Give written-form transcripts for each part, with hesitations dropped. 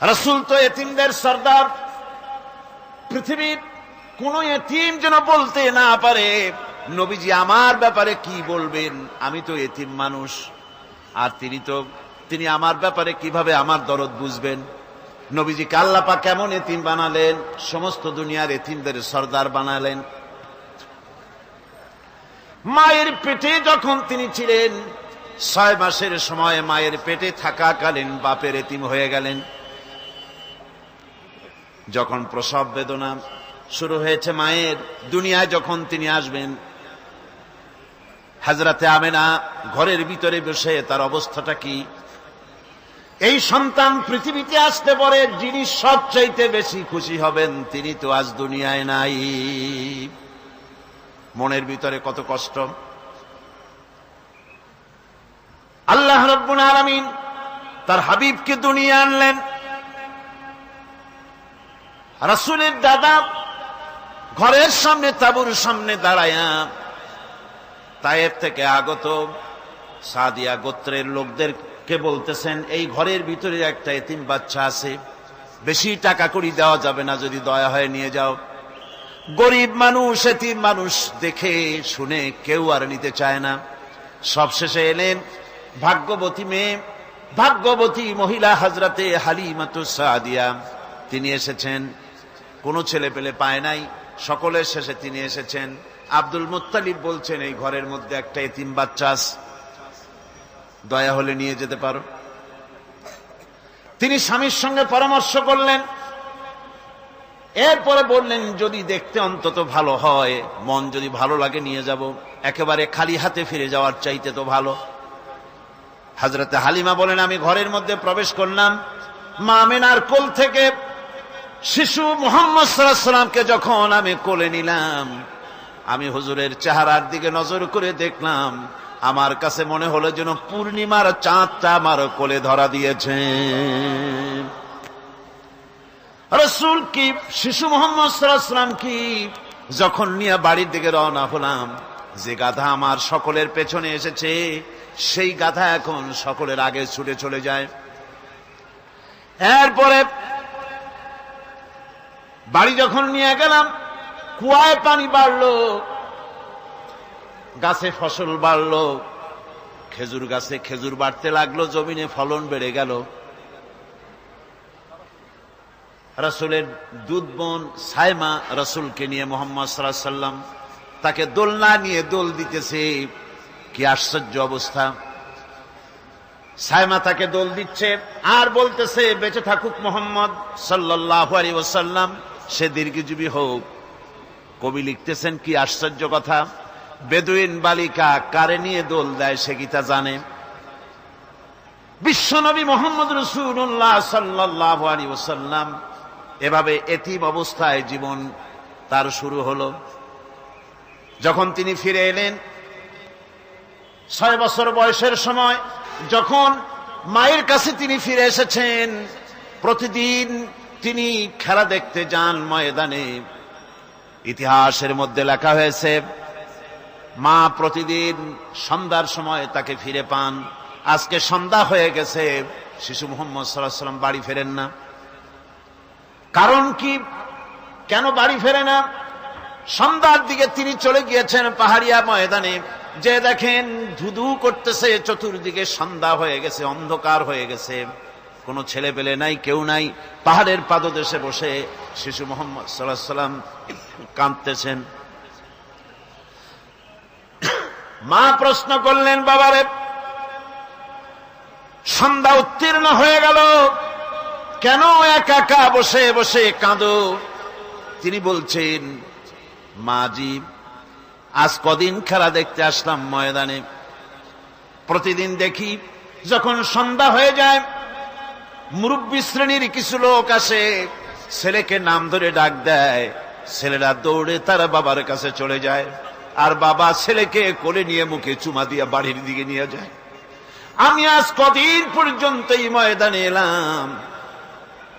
রাসূল তো এতিমদের সর্দার। পৃথিবীর কোন এতিম যেন বলতে না পারে নবীজি আমার ব্যাপারে কি বলবেন, আমি তো এতিম মানুষ, আর তিনি আমার ব্যাপারে কিভাবে আমার দরদ বুঝবেন। নবীজিকে আল্লাহ পাক কেমন এতিম বানালেন, সমস্ত দুনিয়ার এতিমদের সর্দার বানালেন। মায়ের পেটে যখন তিনি ছিলেন, 6 মাসের সময় মায়ের পেটে থাকাকালীন বাপের এতিম হয়ে গেলেন। যখন প্রসব বেদনা শুরু হয়েছে মায়ের, দুনিয়ায় যখন তিনি আসবেন, হযরতে আমেনা ঘরের ভিতরে বসে তার অবস্থাটা কি, এই সন্তান পৃথিবীতে আসতে পরে যিনি সবচাইতে বেশি খুশি হবেন তিনি তো আজ দুনিয়ায় নাই। মনের ভিতরে কত কষ্ট। আল্লাহ রাব্বুল আলামিন তার হাবিবকে দুনিয়া আনলেন। রাসূলের দাদা ঘরের সামনে তাঁবুর সামনে দাঁড়ায়া তায়েফ থেকে আগত সাদিয়া গোত্রের লোকদেরকে বলতেছেন, এই ঘরের ভিতরে একটা এতিম বাচ্চা আছে, বেশি টাকা কড়ি দেওয়া যাবে না, যদি দয়া হয় নিয়ে যাও। গরিব মানুষ, এতিম মানুষ দেখে শুনে কেউ আর নিতে চায় না। সবশেষে এলেন ভাগ্যবতী মেয়ে, ভাগ্যবতী মহিলা হযরতে হালিমাতুস সাদিয়া। তিনি এসেছেন, কোনো ছেলে পেলে পায় নাই, সকলের শেষে তিনি এসেছেন। আব্দুল মুত্তালিব বলছেন, এই ঘরের মধ্যে একটা এতিম বাচ্চা আছে, দয়া হলে নিয়ে যেতে পারো। তিনি স্বামীর সঙ্গে পরামর্শ করলেন, এরপরে বললেন, যদি দেখতে অন্তত ভালো হয়, মন যদি ভালো লাগে নিয়ে যাব, একেবারে খালি হাতে ফিরে যাওয়ার চাইতে তো ভালো। হযরতে হালিমা বলেন, আমি ঘরের মধ্যে প্রবেশ করলাম, মা আমেনার কোল থেকে শিশু মুহাম্মদ সাল্লাল্লাহু আলাইহি সাল্লামকে যখন আমি কোলে নিলাম, আমি হুজুরের চেহারার দিকে নজর করে দেখলাম, আমার কাছে মনে হলো যেন পূর্ণিমার চাঁদটা আমার কোলে ধরা দিয়েছে। রাসূল কি শিশু মুহাম্মদ সাল্লাল্লাহু আলাইহি সাল্লাম কি যখন নিয়ে বাড়ির দিকে রওনা হলাম, যে গাধা আমার সকলের পেছনে এসেছে, সেই গাধা এখন সকলের আগে ছুটে চলে যায়। এরপরে বাড়ি যখন নিয়ে গেলাম, কুয়ায় পানি বাড়লো, গাছে ফসল বাড়লো, খেজুর গাছে খেজুর বাড়তে লাগলো, জমিনে ফলন বেড়ে গেল। রাসূলের দুধ বোন সাইমা রাসূলকে নিয়ে মুহাম্মদ সাল্লাল্লাহু আলাইহি সাল্লাম তাকে দোলনা নিয়ে দোল দিতেছে। কি আশ্চর্য অবস্থা! সাইমা তাকে দোল দিচ্ছে আর বলতেছে, বেঁচে থাকুক মুহাম্মদ সাল্লাল্লাহু আলাইহি ওয়াসাল্লাম, সে দীর্ঘজীবী হোক। কবি লিখতেছেন, কি আশ্চর্য কথা! বেদুইন বালিকা কারে নিয়ে দোল দেয় সে কি তা জানে? বিশ্বনবী মুহাম্মদ রাসূলুল্লাহ সাল্লাল্লাহু আলাইহি ওয়াসাল্লাম এভাবে এতিম অবস্থায় জীবন তার শুরু হলো। যখন তিনি ফিরে এলেন 6 বছর বয়সের সময়, যখন মায়ের কাছে তিনি ফিরে এসেছেন, প্রতিদিন তিনি খেলা দেখতে যান ময়দানে। ইতিহাসের মধ্যে লেখা হয়েছে, মা প্রতিদিন সন্ধ্যার সময় তাকে ফিরে পান। আজকে সন্ধ্যা হয়ে গেছে, শিশু মুহাম্মদ সাল্লাল্লাহু আলাইহি ওয়াসাল্লাম বাড়ি ফেরেন না। কারণ কি, কেন বাড়ি ফেরে না? সন্ধ্যার দিকে তিনি চলে গিয়েছেন পাহাড়িয়া ময়দানে, যে দেখেন ধুধু করতেছে, চতুর্দিকে সন্ধ্যা হয়ে গেছে, অন্ধকার হয়ে গেছে, কোনো ছেলে পেলে নাই, কেউ নাই। পাহাড়ের পাদদেশে বসে শিশু মুহাম্মদ সাল্লাল্লাহু আলাইহি ওয়াসাল্লাম কাঁদতেছেন। মা প্রশ্ন করলেন, বাবারে, সন্ধ্যা উত্তীর্ণ হয়ে গেল, কেন একা একা বসে বসে কাঁদো? তিনি বলছেন, মাজি, আজ কদিন খেলা দেখতে আসলাম ময়দানে, প্রতিদিন দেখি যখন সন্ধ্যা হয়ে যায়, মুরব্বী শ্রেণীর কিছু লোক আসে, ছেলেকে নাম ধরে ডাক দেয়, ছেলেরা দৌড়ে তার বাবার কাছে চলে যায়, আর বাবা ছেলেকে কোলে নিয়ে মুখে চুমা দিয়ে বাড়ির দিকে নিয়ে যায়। আমি আজ কদিন পর্যন্ত এই ময়দানে এলাম,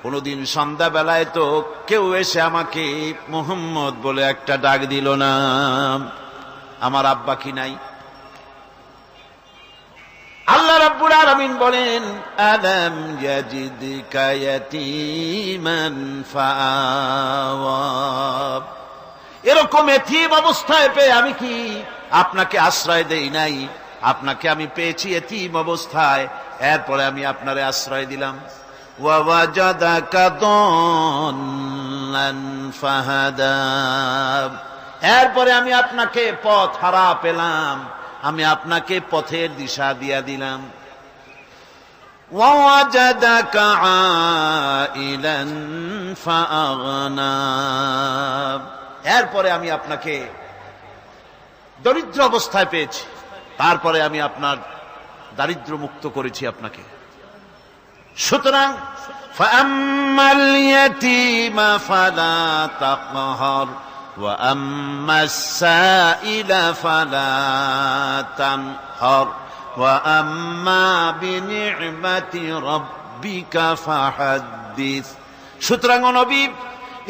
কোনদিন সন্ধ্যাবেলায় তো কেউ এসে আমাকে মুহাম্মদ বলে একটা ডাক দিল না। আমার আব্বা কি নাই? আল্লাহ আল্লাহ রাব্বুল আলামিন বলেন, আলাম ইয়াজিদকা ইয়াতীমান ফাআওয়া, এরকম এতিম অবস্থায় পেয়ে আমি কি আপনাকে আশ্রয় দেই নাই? আপনাকে আমি পেয়েছি এতিম অবস্থায়, এরপরে আমি আপনারে আশ্রয় দিলাম। ওয়া ওয়াজাদাকা দাল্লান ফাহাদা, এরপরে আমি আপনাকে পথ হারা পেলাম, আমি আপনাকে পথের দিশা দিয়া দিলাম। ওয়া ওয়াজাদাকা আইলান ফাআগনা, এরপরে আমি আপনাকে দরিদ্র অবস্থায় পেয়েছি, তারপরে আমি আপনার দারিদ্র মুক্ত করেছি আপনাকে। সুতরাং ফাআম্মাল ইয়াতীমা ফালা তাকহার ওয়া আম্মাস সাইলা ফালা তানহার ওয়া আম্মা বিনি'মাতি রাব্বিকা ফাহাদ্দিস। সুতরাং ও নবী,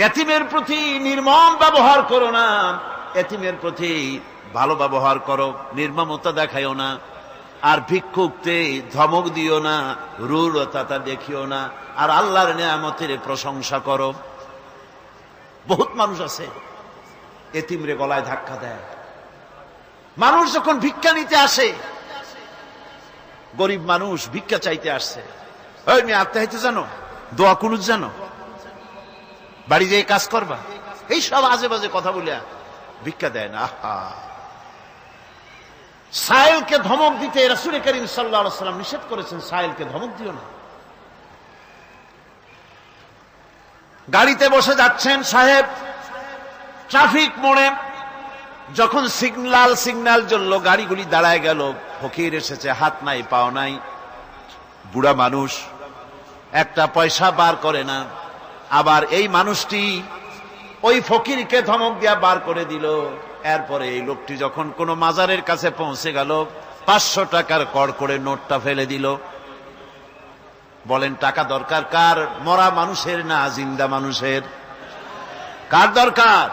এতিমের প্রতি নির্মম ব্যবহার করো না, এতিমের প্রতি ভালো ব্যবহার করো, নির্মমতা দেখাইও না। আর ভিক্ষুককে ধমক দিও না, রূঢ়তা দেখিও না, আর আল্লাহর নিয়ামতের প্রশংসা করো। বহুত মানুষ আছে এতিমরে গলায় ধাক্কা দেয়। মানুষ যখন ভিক্ষা নিতে আসে, গরিব মানুষ ভিক্ষা চাইতে আসছে, ওই মেয়ে আত্মাহিত জানো, দোয়া কুনুত জানো, বাড়ি যেয়ে কাজ করবা, এই সব আজে বাজে কথা বলিয়া ভিক্ষা দেয় না। সাইলকে ধমক দিতে রাসূল করিম সাল্লাল্লাহু আলাইহি ওয়াসাল্লাম নিষেধ করেছেন, সাইলকে ধমক দিও না। গাড়িতে বসে যাচ্ছেন সাহেব, ট্রাফিক মোড়ে যখন সিগন্যাল জ্বলল, গাড়িগুলি দাঁড়ায় গেল, ফকির এসেছে, হাত নাই পাও নাই, বুড়া মানুষ, একটা পয়সা বার করে না। আবার এই মানুষটি ওই ফকিরকে ধমক দিয়া বার করে দিল। এরপরে এই লোকটি যখন কোন মাজারের কাছে পৌঁছে গেল, 500 টাকার কড় করে নোটটা ফেলে দিল। বলেন টাকা দরকার কার? মরা মানুষের না জিন্দা মানুষের? কার দরকার?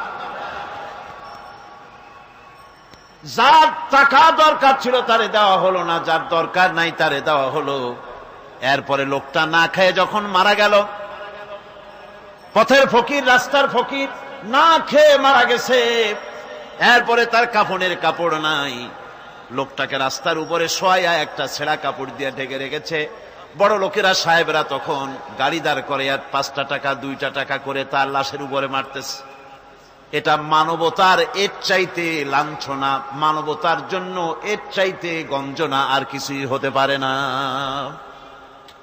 যার টাকা দরকার ছিল তারে দেওয়া হলো না, যার দরকার নাই তারে দেওয়া হলো। এরপরে লোকটা না খেয়ে যখন মারা গেল, পথের ফকির, রাস্তার ফকির, না খেয়ে মারা গেছে। এরপরে তার কাফনের কাপড় নাই, লোকটাকে রাস্তার উপরে শোয়া একটা ছেঁড়া কাপড় দিয়ে ঢেকে রেখেছে। বড় লোকেরা, সাহেবরা তখন গাড়ি দাঁড় করে আর 5টা টাকা 2টা টাকা করে তার লাশের উপরে মারতেছে। এটা মানবতার এর চাইতে লাঞ্ছনা, মানবতার জন্য এর চাইতে গঞ্জনা আর কিছুই হতে পারে না।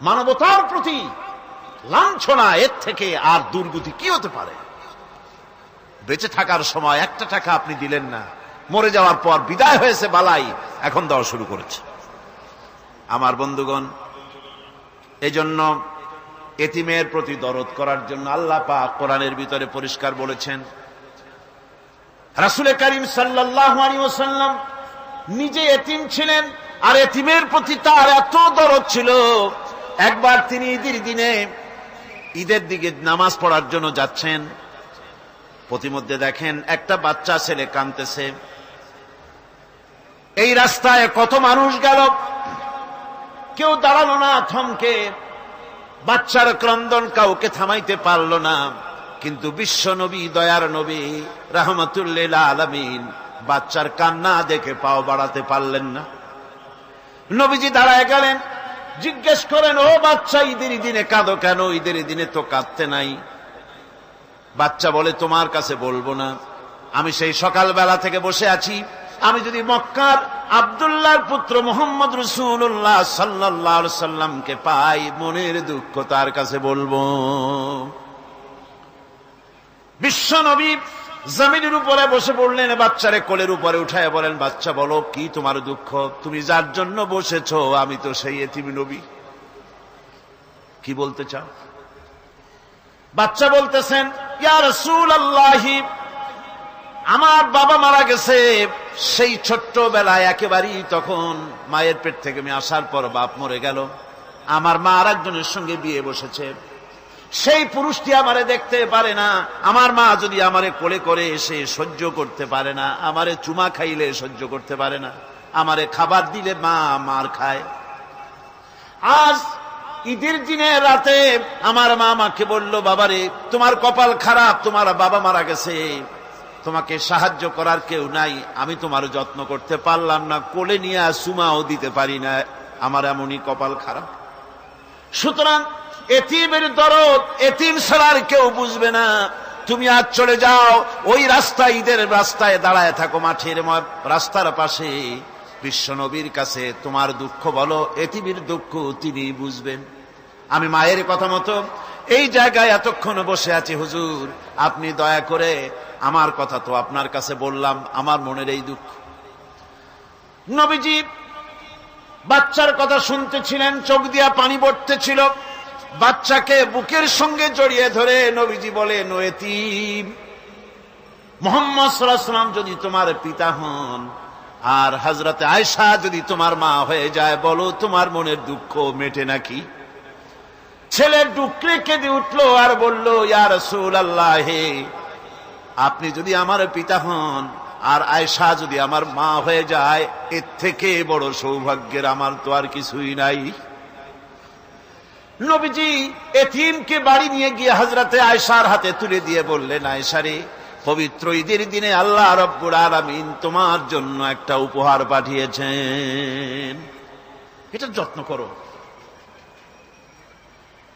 মানবতার প্রতি লাঞ্ছনা এর থেকে আর দুর্গতি কি হতে পারে? বেঁচে থাকার সময় 1টা টাকা আপনি দিলেন না, মরে যাওয়ার পর বিদায় হয়েছে বালাই, এখন দেওয়া শুরু করেছে। আমার বন্ধুগণ, এজন্য এতিমের প্রতি দরদ করার জন্য আল্লাহ পাক কোরআনের ভিতরে পরিষ্কার বলেছেন। রাসূল করিম সাল্লাল্লাহু আলাইহি ওয়াসাল্লাম নিজে এতিম ছিলেন, আর এতিমের প্রতি তার এত দরদ ছিল, একবার তিনি ঈদের দিকে নামাজ পড়ার জন্য যাচ্ছেন। প্রতিমধ্যে দেখেন একটা বাচ্চা ছেলে কাঁদতেছে। এই রাস্তায় কত মানুষ গেল, কেউ দাঁড়ালো না থমকে, বাচ্চার ক্রন্দন কাউকে থামাইতে পারল না। কিন্তু বিশ্ব নবী, দয়ার নবী রাহমাতুল লিল আলামিন বাচ্চার কান্না দেখে পাও বাড়াতে পারলেন না। নবীজি দাঁড়ায় গেলেন, জিজ্ঞেস করেন, ও বাচ্চা, ঈদের দিনে কাঁদো কেন? ঈদের দিনে তো কাঁদতে নাই। বাচ্চা বলে, তোমার কাছে বলবো না, আমি সেই সকালবেলা থেকে বসে আছি, আমি যদি মক্কার আব্দুল্লাহর পুত্র মুহাম্মদ রাসূলুল্লাহ সাল্লাল্লাহু আলাইহি সাল্লামকে পাই, মনের দুঃখ তার কাছে বলবো। বিশ্ব নবী জমিনের উপরে বসে পড়লেন, বাচ্চারে কোলের উপরে উঠায় বলেন, বাচ্চা বলো কি তোমার দুঃখ? তুমি যার জন্য বসেছো আমি তো সেই এতিম নবী, কি বলতে চাও? বাচ্চা বলতেছেন, ইয়া রাসূলুল্লাহ, আমার বাবা মারা গেছে, সেই ছোট্টবেলায় একেবারেই তখন মায়ের পেট থেকে আমি আসার পর বাপ মরে গেল, আমার মা আর একজনের সঙ্গে বিয়ে বসেছে, সেই পুরুষটি আমারে দেখতে পারে না, আমার মা যদি আমারে কোলে করে এসে সহ্য করতে পারে না, আমারে চুমা খাইলে সহ্য করতে পারে না, আমারে খাবার দিলে মা মার খায়, আজ ঈদের দিনে রাতে আমার মা আমাকে বলল, বাবারে তোমার কপাল খারাপ, তোমার বাবা মারা গেছে, তোমাকে সাহায্য করার কেউ নাই, আমি তোমার যত্ন করতে পারলাম না, কোলে নিয়ে সুমাও দিতে পারি না, আমার এমনই কপাল খারাপ। সুতরাং এতিমের দরদ এতিম ছাড়া আর কেউ বুঝবে না। তুমি আজ চলে যাও, ওই রাস্তায়, ঈদের রাস্তায় দাঁড়ায় থাকো, মাঠের রাস্তার পাশে, বিশ্ব নবীর কাছে তোমার দুঃখ বলো, এতিমের দুঃখ তিনি বুঝবেন। আমি মায়ের কথা মতো এই জায়গায় এতক্ষণ বসে আছি, হুজুর আপনি দয়া করে, আমার কথা তো আপনার কাছে বললাম, আমার মনের এই দুঃখ। নবীজি বাচ্চার কথা শুনতেছিলেন, চোখ দিয়া পানি পড়তেছিল, বাচ্চাকে বুকের সঙ্গে জড়িয়ে ধরে নবীজি বলেন, ও এতিম, মুহাম্মদ সাল্লাল্লাহু আলাইহি ওয়াসাল্লাম যদি তোমার পিতা হন আর হযরতে আয়েশা যদি তোমার মা হয়ে যায়, বলো তোমার মনের দুঃখ মেটে নাকি? ছেলে ডুকরে কেঁদে উঠলো আর বলল, ইয়া রাসূলুল্লাহ, হে আপনি যদি আমার পিতা হন আর আয়েশা যদি আমার মা হয়ে যায়, এর থেকে বড় সৌভাগ্যের আমার তো আর কিছুই নাই। নবীজি এতিমকে বাড়ি নিয়ে গিয়ে হযরতে আয়েশার হাতে তুলে দিয়ে বললেন, আয়েশা রে, পবিত্র ঈদের দিনে আল্লাহ রাব্বুল আলামিন তোমার জন্য একটা উপহার পাঠিয়েছেন, এটা যত্ন করো।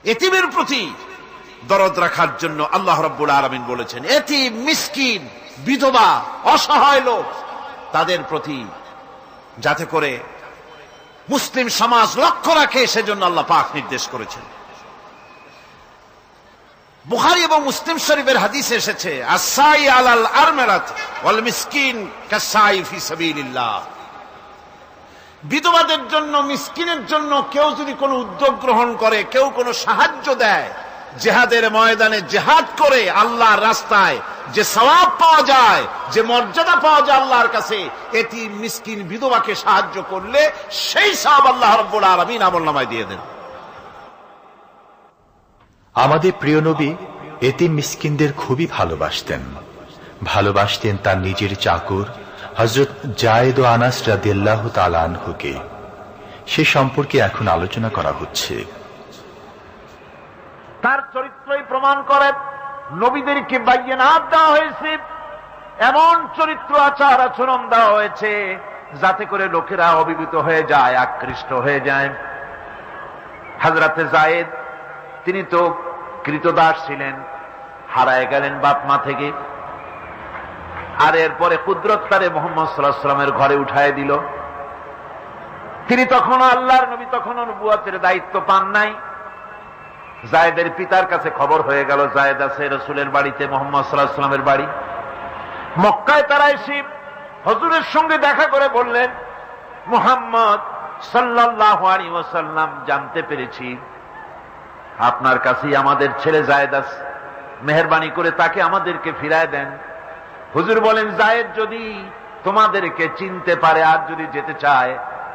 এতিমের প্রতি দরদ রাখার জন্য আল্লাহ রাব্বুল আলামিন বলেছেন, এতিম, মিসকিন, বিধবা, অসহায় লোক, তাদের প্রতি যাতে করে মুসলিম সমাজ লক্ষ্য রাখে, সেজন্য আল্লাহ পাক নির্দেশ করেছেন। বুখারী এবং মুসলিম শরীফের হাদিসে এসেছে, আস-সাই আলাল আরমালাত ওয়াল মিসকিন কাস-সাই ফি সাবিলিল্লাহ। বিধবাদের জন্য, মিসকিনের জন্য কেউ যদি কোনো উদ্যোগ গ্রহণ করে, কেউ কোনো সাহায্য দেয়, জিহাদের ময়দানে জিহাদ করে আল্লাহর রাস্তায় যে সওয়াব পাওয়া যায়, যে মর্যাদা পাওয়া যায় আল্লাহর কাছে, এতিম, মিসকিন, বিধবাকে সাহায্য করলে সেই সওয়াব আল্লাহ রাব্বুল আলামিন আমলনামায় দিয়ে দেন। আমাদের প্রিয় নবী এতিম মিসকিনদের খুবই ভালোবাসতেন। ভালোবাসতেন তার নিজের চাকর হযরত যায়েদ ও আনাস রাদিয়াল্লাহু তাআলা আনহুকে। সে সম্পর্কে এখন আলোচনা করা হচ্ছে। তার চরিত্রই প্রমাণ করে, নবীদেরকে বাইয়িনাত দেওয়া হয়েছে, এমন চরিত্র, আচার আচরণ দেওয়া হয়েছে যাতে করে লোকেরা অভিভূত হয়ে যায়, আকৃষ্ট হয়ে যায়। হযরতে যায়েদ, তিনি তো কৃতদাস ছিলেন, হারায় গেলেন বাপ মা থেকে, আর এরপরে কুদরত তারে মুহাম্মদ সাল্লাল্লাহু আলাইহি ওয়াসাল্লামের ঘরে উঠায় দিল। তিনি তখনও আল্লাহর নবী, তখনও নবুয়তের দায়িত্ব পান নাই। যায়েদের পিতার কাছে খবর হয়ে গেল, যায়েদ আছে রাসূলের বাড়িতে, মুহাম্মদ সাল্লাল্লাহু আলাইহি ওয়াসাল্লামের বাড়ি। মক্কায় তারা এসে হুজুরের সঙ্গে দেখা করে বললেন, মুহাম্মদ সাল্লাল্লাহু আলাইহি ওয়াসাল্লাম, জানতে পেরেছি আপনার কাছেই আমাদের ছেলে যায়েদ আছে, মেহেরবানি করে তাকে আমাদেরকে ফিরায় দেন। হুজুর বলেন, যায়েদ যদি তোমাদেরকে চিনতে পারে আর যদি যেতে চায়,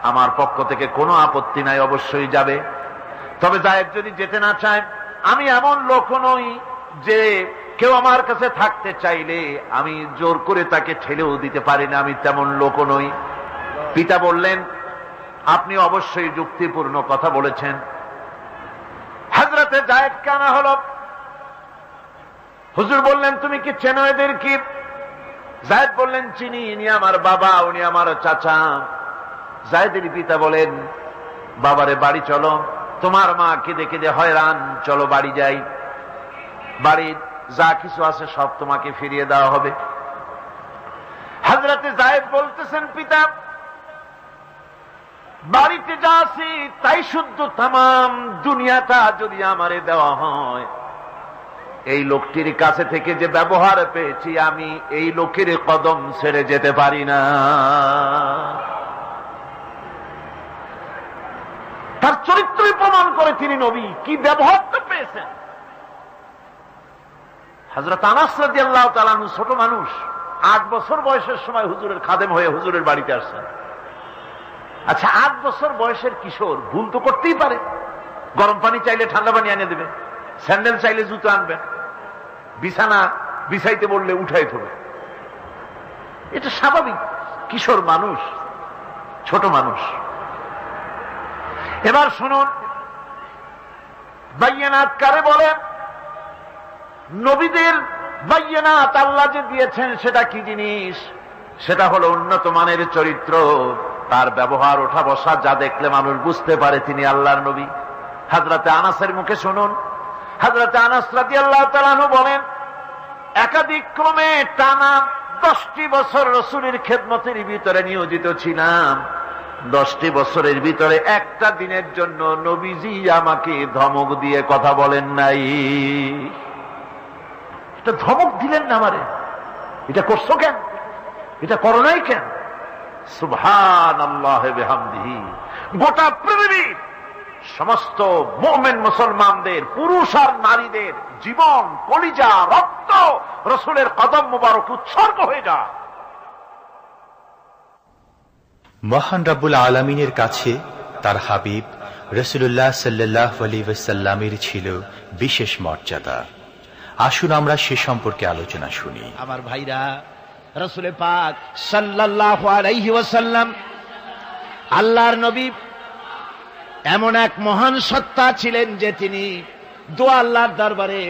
আমার পক্ষ থেকে কোনো আপত্তি নাই, অবশ্যই যাবে। তবে যায়েদ যদি যেতে না চায়, আমি এমন লোক নই যে কেউ আমার কাছে থাকতে চাইলে আমি জোর করে তাকে ঠেলেও দিতে পারি না, আমি তেমন লোক নই। পিতা বললেন, আপনি অবশ্যই যুক্তিপূর্ণ কথা বলেছেন। হযরতে যায়েদ কানা হল। হুজুর বললেন, তুমি কি চেনো এদের? কি? যায়েদ বললেন, চিনি, ইনি আমার বাবা, উনি আমার চাচা। যায়েদের পিতা বলেন, বাবারে বাড়ি চলো, তোমার মা কেঁদে কেঁদে হয়রান, চলো বাড়ি যাই, বাড়ির যা কিছু আছে সব তোমাকে ফিরিয়ে দেওয়া হবে। হযরতে যায়েদ বলতেছেন, পিতা বাড়িতে যা আছি তাই শুদ্ধ, তামাম দুনিয়াটা যদি আমারে দেওয়া হয়, এই লোকটির কাছে থেকে যে ব্যবহার পেয়েছি, আমি এই লোকের কদম ছেড়ে যেতে পারি না। তার চরিত্রই প্রমাণ করে তিনি নবী, কি ব্যবহারটা পেয়েছেন। হযরত আনাস রাদিয়াল্লাহু তাআলা আনহু ছোট মানুষ, 8 বছর বয়সের সময় হুজুরের খাদেম হয়ে হুজুরের বাড়িতে আসছেন। আচ্ছা, 8 বছর বয়সের কিশোর ভুল তো করতেই পারে, গরম পানি চাইলে ঠান্ডা পানি এনে দেবে, স্যান্ডেল চাইলে জুতো আনবে, বিছানা বিছাইতে বললে উঠাই দেবে, এটা স্বাভাবিক। কিশোর মানুষ, ছোট মানুষ। এবার শুনুন, বাইয়ানাত কারে বলে? নবীদের বাইয়ানাত আল্লাহ যে দিয়েছেন সেটা কি জিনিস? সেটা হলো উন্নত মানের চরিত্র, তার ব্যবহার, ওঠা বসা, যা দেখলে মানুষ বুঝতে পারে তিনি আল্লাহর নবী। হযরতে আনাসের মুখে শুনুন, হযরতে আনাস রাদিয়াল্লাহু তাআলা আনহু বলেন, একাধিক ক্রমে টানা 10টি বছর রাসূলের খেদমতের ভিতরে নিয়োজিত ছিলাম। 10টি বছরের ভিতরে একটা দিনের জন্য নবীজি আমাকে ধমক দিয়ে কথা বলেন নাই। এটা ধমক দিলেন না আমারে, এটা করছো কেন, এটা করো নাই কেন? সুবহানাল্লাহ বিহামদিহি। গোটা পৃথিবীর সমস্ত মুমিন মুসলমানদের, পুরুষ আর নারীদের জীবন, কলিজা, রক্ত রাসূলের কদম মোবারক উৎসর্গ হয়ে যায়। মহান রব্বুল আলামিনের কাছে তার হাবিব রাসূলুল্লাহ সাল্লাল্লাহু আলাইহি ওয়াসাল্লামের ছিল বিশেষ মর্যাদা। আসুন আমরা সে সম্পর্কে আলোচনা শুনি। আমার ভাইরা, রাসূল পাক সাল্লাল্লাহু আলাইহি ওয়াসাল্লাম আল্লাহর নবী এমন এক মহান সত্তা ছিলেন যে তিনি দোয়া আল্লাহর দরবারে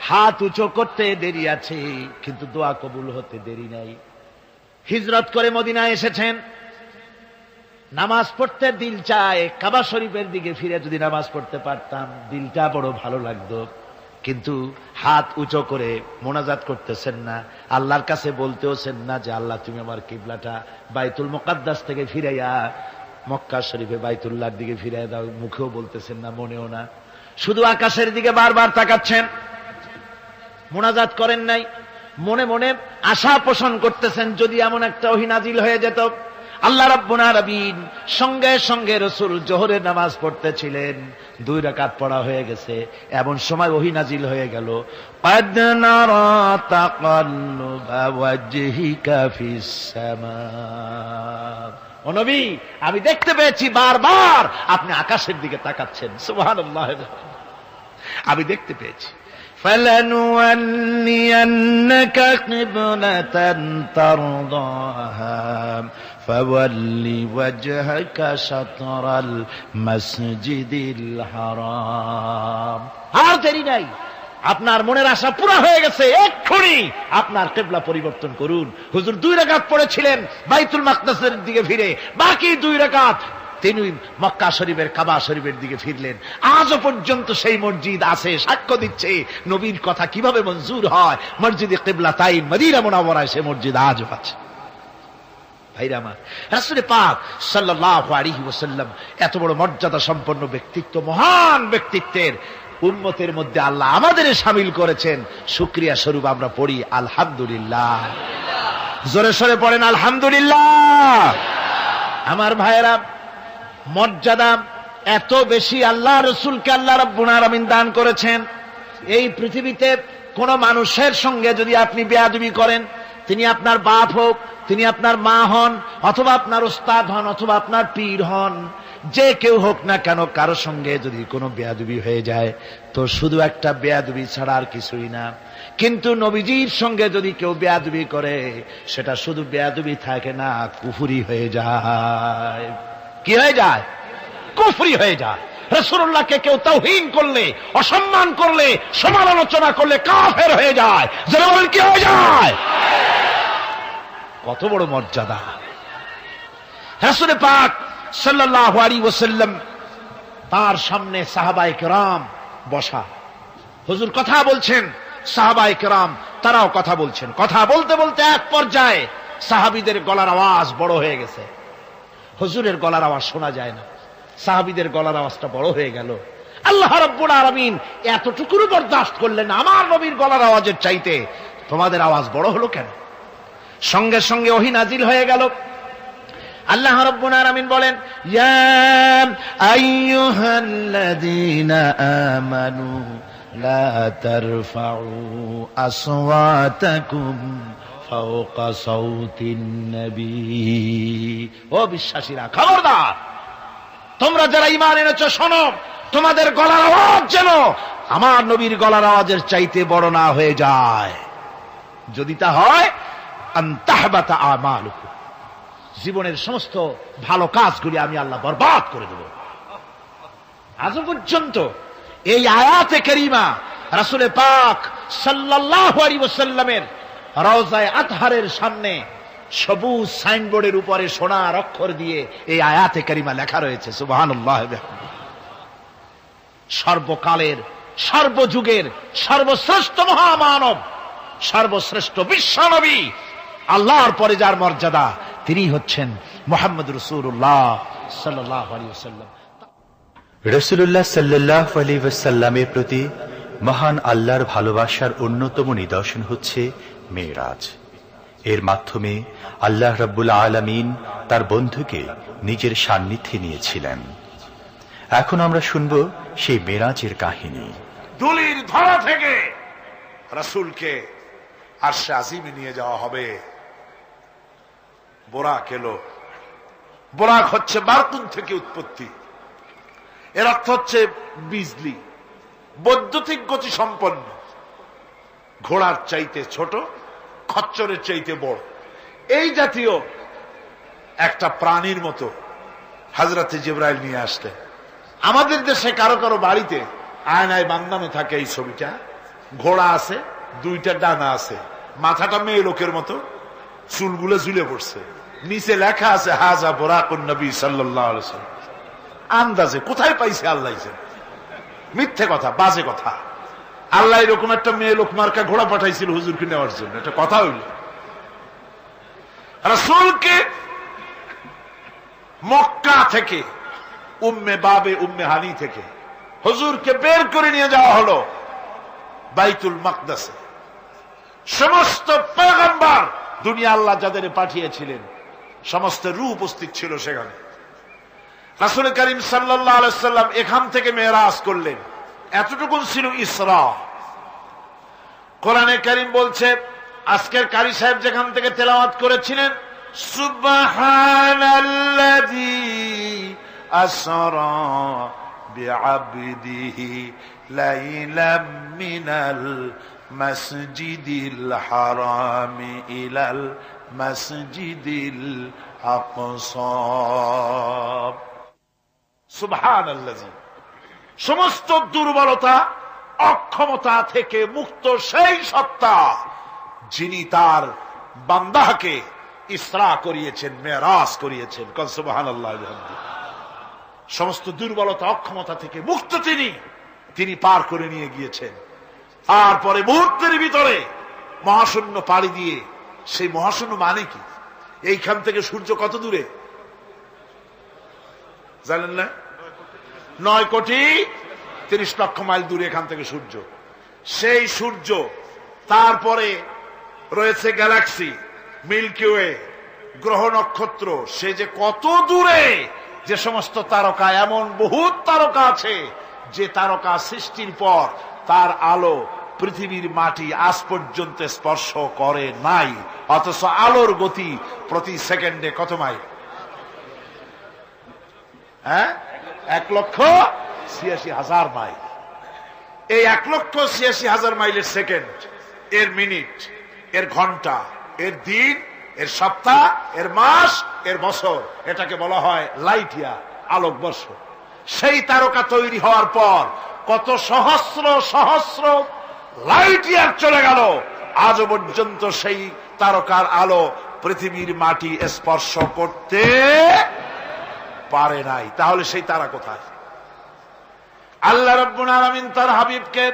হাত উঁচু করতে দেরি আছে, কিন্তু দোয়া কবুল হতে দেরি নাই। হিজরত করে মদিনায় এসেছেন, নামাজ পড়তে দিল চায়, কাবা শরীফের দিকে ফিরে যদি নামাজ পড়তে পারতাম দিলটা বড় ভালো লাগতো, কিন্তু হাত উঁচু করে মোনাজাত করতেছেন না, আল্লাহর কাছে বলতেওছেন না যে আল্লাহ তুমি আমার কিবলাটা বাইতুল মুকাদ্দাস থেকে ফিরাইয়া মক্কা শরীফে বাইতুল্লাহর দিকে ফিরাই দাও। মুখেও বলতেছেন না, মনেও না, শুধু আকাশের দিকে বারবার তাকাচ্ছেন, মোনাজাত করেন নাই। মনে মনে আশা পোষণ করতেছেন যদি এমন একটা ওহী নাজিল হয়ে যেত। আল্লাহ রাব্বুল আলামিন সঙ্গে সঙ্গে রাসূল জোহরের নামাজ পড়তেছিলেন, 2 রাকাত পড়া হয়ে গেছে, এমন সময় ওহী নাজিল হয়ে গেল, ক্বাদ নারা তাকাল্লুবা ওয়াজহিকা ফিস সামা। ও নবী, আমি দেখতে পেয়েছি বারবার আপনি আকাশের দিকে তাকাচ্ছেন। সুবহানাল্লাহ, আমি দেখতে পেয়েছি। فَلَنُوَلِّيَنَّكَ قِبْلَةً تَرْضَاهَا فَوَلِّ وَجْهَكَ شَطْرَ الْمَسْجِدِ الْحَرَامِ। আর দেরি নাই, আপনার মনের আশা পুরা হয়ে গেছে, এক্ষুনি আপনার কিবলা পরিবর্তন করুন। হুজুর 2 রাকাত পড়েছিলেন বাইতুল মাকদাসের দিকে ফিরে, বাকি 2 রাকাত তিনি মক্কা শরীফের কাবা শরীফের দিকে ফিরলেন। আজও পর্যন্ত সেই মসজিদ আছে, সাক্ষ্য দিচ্ছে নবীর কথা কিভাবে মঞ্জুর হয়। মসজিদে কিবলাতাইন মদিনা মুনাওয়ারায় সে মসজিদ আজও আছে। ভাইরা আমার, রাসূল পাক সাল্লাল্লাহু আলাইহি ওয়াসাল্লাম এত বড় মর্যাদা সম্পন্ন ব্যক্তিত্ব, মহান ব্যক্তিত্বের উম্মতের মধ্যে আল্লাহ আমাদের শামিল করেছেন। শুকরিয়া স্বরূপ আমরা পড়ি আলহামদুলিল্লাহ। জোরে সোরে পড়েন আলহামদুলিল্লাহ। আমার ভাইরা, মর্যাদা এত বেশি আল্লাহ রসুলকে আল্লাহ রাব্বুল আলামিন দান করেছেন। এই পৃথিবীতে কোন মানুষের সঙ্গে যদি আপনি বেয়াদবি করেন, তিনি আপনার বাপ হোক, তিনি আপনার মা হন, অথবা আপনার উস্তাদ হন, অথবা আপনার পীর হন, যে কেউ হোক না কেন, কারো সঙ্গে যদি কোনো বেয়াদবি হয়ে যায় তো শুধু একটা বেয়াদবি ছাড়া আর কিছুই না। কিন্তু নবীজির সঙ্গে যদি কেউ বেয়াদবি করে, সেটা শুধু বেয়াদবি থাকে না, কুফরি হয়ে যায়। কি হয়ে যায়? কুফরি হয়ে যায়। রাসূলুল্লাহকে কেউ তাওহীন করলে, অসম্মান করলে, সমালোচনা করলে কাফের হয়ে যায়। যারা বলেন কি হয়ে যায়? কত বড় মর্যাদা! রাসূল পাক সাল্লাল্লাহু আলাইহি ওয়াসাল্লাম, তার সামনে সাহাবায়ে কেরাম বসা, হুজুর কথা বলছেন, সাহাবায়ে কেরাম তারাও কথা বলছেন। কথা বলতে বলতে এক পর্যায়ে সাহাবীদের গলার আওয়াজ বড় হয়ে গেছে, হুজুরের গলার আওয়াজ শোনা যায় না, সাহাবীদের গলার আওয়াজটা বড় হয়ে গেল। আল্লাহ রাব্বুল আলামিন এতটুকুও বরদাস্ত করলেন, আমার নবীর গলার আওয়াজের চাইতে তোমাদের আওয়াজ বড় হলো কেন? সঙ্গে সঙ্গে ওহী নাজিল হয়ে গেল। আল্লাহ রাব্বুল আলামিন বলেন, ইয়া আইয়ুহাল্লাযীনা আমানু লা তারফাউ আসওয়াতাকুম ফাওকা সাউতিন নবী। ও বিশ্বাসীরা, খবরদার, তোমরা যারা ঈমান এনেছো শোনো, তোমাদের গলার আওয়াজ যেন আমার নবীর গলার আওয়াজের চাইতে বড় না হয়ে যায়। যদি তা হয়, আনতাহবাতা আমালুকুম, জীবনের সমস্ত ভালো কাজগুলি আমি আল্লাহ বরবাদ করে দেব। আজ পর্যন্ত এই আয়াতে কারিমা রাসূল পাক সাল্লাল্লাহু আলাইহি ওয়াসাল্লামের রওজায়ে আতহারের সামনে সবুজ সাইনবোর্ডের উপরে সোনার অক্ষর দিয়ে এই আয়াতে কারিমা লেখা রয়েছে। সুবহানাল্লাহ। সর্বকালের, সর্বযুগের সর্বশ্রেষ্ঠ মহামানব, সর্বশ্রেষ্ঠ বিশ্বনবী, আল্লাহর পরে যার মর্যাদা, তিনি হচ্ছেন মুহাম্মদ রাসূলুল্লাহ সাল্লাল্লাহু আলাইহি ওয়াসাল্লাম। রাসূলুল্লাহ সাল্লাল্লাহু আলাইহি ওয়াসাল্লামের প্রতি মহান আল্লাহর ভালোবাসার অন্যতম নিদর্শন হচ্ছে মেরাজ। এর মাধ্যমে আল্লাহ রাব্বুল আলামিন তার বন্ধুকে নিজের সান্নিধ্যে নিয়েছিলেন। এখন আমরা শুনব সেই মেরাজের কাহিনী। দুলির ধরা থেকে রাসূলকে আরশে আজিমে নিয়ে যাওয়া হবে। বোরাক এলো। বোরাক হচ্ছে বারকুন থেকে উৎপত্তি। এর অর্থ হচ্ছে বিজলি, বৈদ্যুতিক গতি সম্পন্ন, ঘোড়ার চাইতে ছোট, খচ্চরের চাইতে বড়, এই জাতীয় একটা প্রাণীর মতো হযরতে জিবরাইল নিয়ে আসলেন। আমাদের দেশে কারো কারো বাড়িতে আয়নায় বান্ধানো থাকে এই ছবিটা। ঘোড়া আছে, দুইটা ডানা আছে, মাথাটা মেয়ে লোকের মতো, চুলগুলো ঝুলে পড়ছে, নিচে লেখা আছে হাজা বুরাকুন নবী সাল্লাল্লাহু আলাইহি ওয়াসাল্লাম। আন্দাজে কোথায় পাইছে আল্লাহ, মিথ্যে কথা, বাজে কথা। আল্লাহ এরকম একটা মেয়ে লোক মার্কা ঘোড়া পাঠাইছিল হুজুরকে নেওয়ার জন্য, এটা কথা হইল। রাসূলকে মক্কা থেকে, উম্মে বাবে উম্মে হানি থেকে হুজুরকে বের করে নিয়ে যাওয়া হলো বাইতুল মাকদাসে। সমস্ত পয়গম্বর, দুনিয়া আল্লাহ যাদের পাঠিয়েছিলেন, সমস্ত রূহ উপস্থিত ছিল সেখানে। রাসূল করিম সাল্লাল্লাহু আলাইহি ওয়াসাল্লাম এখান থেকে মেরাজ করলেন। এতটুকু ছিল ইসরা। কোরআনে কারীম বলছে, আজকের কারি সাহেব যেখান থেকে তেলাওয়াত করেছিলেন, সুবহানাল্লাযী আসরা বিআবদিহি লাইলাম মিনাল মাসজিদিল হারামি ইলাল মাসজিদিল আকসা। সুবহানাল্লাযী, সমস্ত দুর্বলতা, অক্ষমতা থেকে মুক্ত সেই সত্তা যিনি তার বান্দাকে ইসরা করিয়েছেন, মেরাজ করিয়েছেন। সুবহানাল্লাহ। সমস্ত দুর্বলতা, অক্ষমতা থেকে মুক্ত তিনি পার করে নিয়ে গিয়েছেন। তারপরে মুহূর্তের ভিতরে মহাশূন্য পাড়ি দিয়ে, সেই মহাশূন্য মানে কি? এইখান থেকে সূর্য কত দূরে জানেন না? 9,30,00,000 মাইল দূরে এখান থেকে সূর্য। সেই সূর্য, তারপরে রয়েছে গ্যালাক্সি, মিল্কি ওয়ে, গ্রহ নক্ষত্র, সে যে কত দূরে, যে সমস্ত তারকা, এমন বহুত তারকা আছে যে তারকা সৃষ্টির পর তার আলো পৃথিবীর মাটি আজ পর্যন্ত স্পর্শ করে নাই, অথচ আলোর গতি প্রতি সেকেন্ডে কত মাইল? 1,86,000 মাইল। এই 1,86,000 মাইলের সেকেন্ড, এর মিনিট, এর ঘন্টা, এর দিন, এর সপ্তাহ, এর মাস, এর বছর, এটাকে বলা হয় লাইট ইয়ার, আলোকবর্ষ। সেই তারকা তৈরি হওয়ার পর কত সহস্র সহস্র লাইট ইয়ার চলে গেল, আজও পর্যন্ত সেই তারকার আলো পৃথিবীর মাটি স্পর্শ করতে পারে নাই। তাহলে সেই তারা কোথায়? আল্লাহ রাব্বুল আলামিন তার হাবিবকে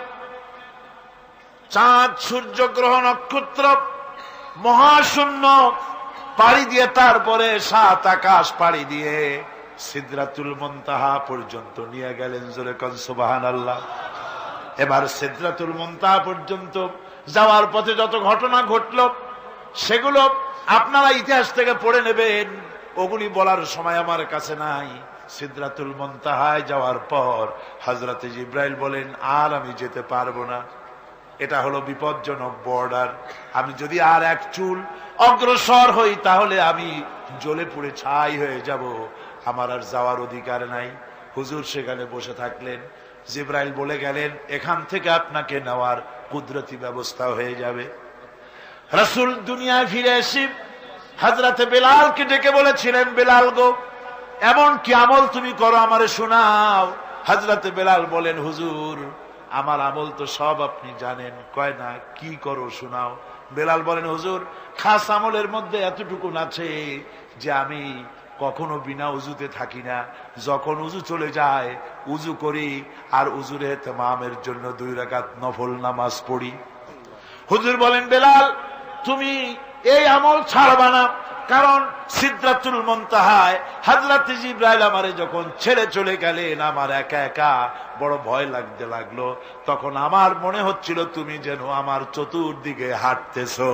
চাঁদ, সূর্য, গ্রহ, নক্ষত্র, মহাশূন্য পাড়ি দিয়ে, তারপরে 7 আকাশ পাড়ি দিয়ে সিদরাতুল মুনতাহা পর্যন্ত নিয়ে গেলেন। জোরে কোন সুবহানাল্লাহ। এবার সিদরাতুল মুনতাহা পর্যন্ত যাওয়ার পথে যত ঘটনা ঘটল, সেগুলো আপনারা ইতিহাস থেকে পড়ে নেবেন, ওগুলি বলার সময় আমার কাছে নাই। সিদরাতুল মুনতাহায় যাওয়ার পর হযরতে জিবরাইল বলেন, আর আমি যেতে পারবো না, এটা হলো বিপজ্জনক বর্ডার। আমি যদি আর এক চুল অগ্রসর হই তাহলে আমি জ্বলে পুড়ে ছাই হয়ে যাব, আমার আর যাওয়ার অধিকার নাই। হুজুর সেখানে বসে থাকলেন। জিবরাইল বলে গেলেন, এখান থেকে আপনাকে নেওয়ার কুদরতি ব্যবস্থা হয়ে যাবে। রাসূল দুনিয়ায় ফিরে এসে হযরতে বেলালকে ডেকে বলেছিলেন, বেলাল গো, এমন কি আমল তুমি করো আমারে শোনাও। হযরতে বেলাল বলেন, হুজুর আমার আমল তো সব আপনি জানেন। কয় না, কি করো শোনাও। বেলাল বলেন, হুজুর খাস আমলের মধ্যে এতটুকু আছে যে আমি কখনো বিনা উজুতে থাকি না, যখন উজু চলে যায় উজু করি আর উজুর ইহতিমামের জন্য 2 রাকাত নফল নামাজ পড়ি। হুজুর বলেন, বেলাল তুমি এই আমল ছাড়বা না, কারণ সিদরাতুল মুনতাহায় হযরত জিবরাইল আমারে যখন ছেড়ে চলে গেলেন, আমার একা একা বড় ভয় লাগতে লাগলো। তখন আমার মনে হচ্ছিল তুমি যেন আমার চতুর্দিকে হাঁটতেছো।